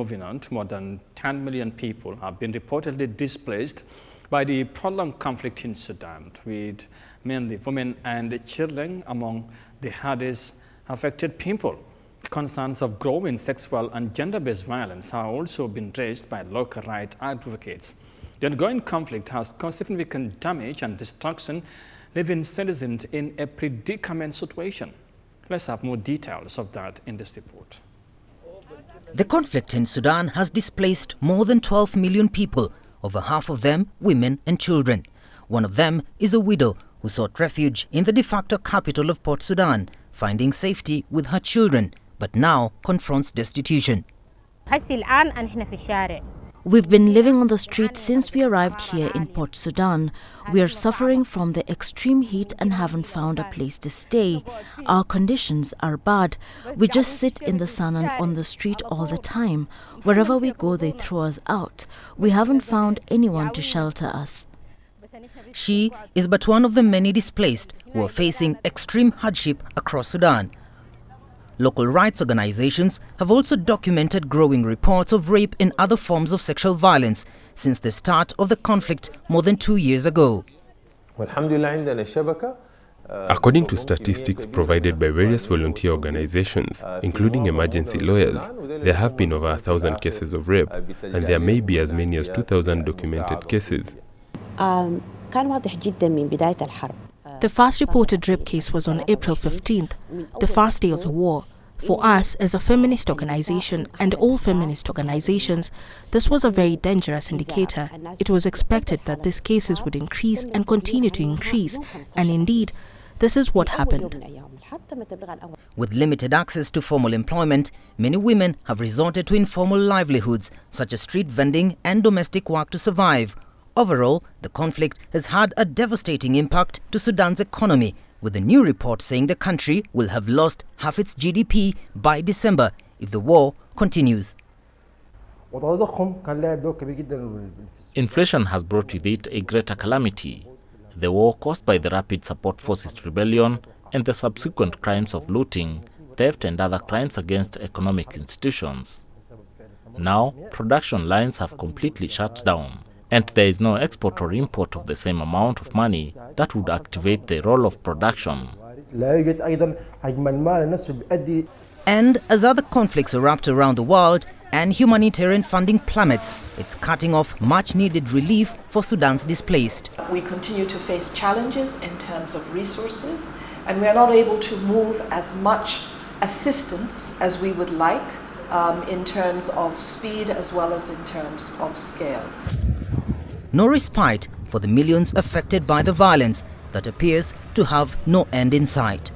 Moving on, more than 10 million people have been reportedly displaced by the prolonged conflict in Sudan, with mainly women and children among the hardest affected people. Concerns of growing sexual and gender-based violence have also been raised by local rights advocates. The ongoing conflict has caused significant damage and destruction, leaving citizens in a predicament situation. Let's have more details of that in this report. The conflict in Sudan has displaced more than 12 million people, over half of them women and children. One of them is a widow who sought refuge in the de facto capital of Port Sudan, finding safety with her children, but now confronts destitution. We've been living on the street since we arrived here in Port Sudan. We are suffering from the extreme heat and haven't found a place to stay. Our conditions are bad. We just sit in the sun and on the street all the time. Wherever we go, they throw us out. We haven't found anyone to shelter us. She is but one of the many displaced who are facing extreme hardship across Sudan. Local rights organizations have also documented growing reports of rape and other forms of sexual violence since the start of the conflict more than 2 years ago. According to statistics provided by various volunteer organizations, including emergency lawyers, there have been over 1,000 cases of rape, and there may be as many as 2,000 documented cases. The first reported rape case was on April 15th, the first day of the war. For us, as a feminist organization and all feminist organizations, this was a very dangerous indicator. It was expected that these cases would increase and continue to increase, and indeed, this is what happened. With limited access to formal employment, many women have resorted to informal livelihoods such as street vending and domestic work to survive. Overall, the conflict has had a devastating impact to Sudan's economy, with a new report saying the country will have lost half its GDP by December if the war continues. Inflation has brought with it a greater calamity. The war caused by the Rapid Support Forces rebellion and the subsequent crimes of looting, theft and other crimes against economic institutions. Now, production lines have completely shut down, and there is no export or import of the same amount of money that would activate the role of production. And as other conflicts erupt around the world and humanitarian funding plummets, it's cutting off much-needed relief for Sudan's displaced. We continue to face challenges in terms of resources, and we are not able to move as much assistance as we would like in terms of speed as well as in terms of scale. No respite for the millions affected by the violence that appears to have no end in sight.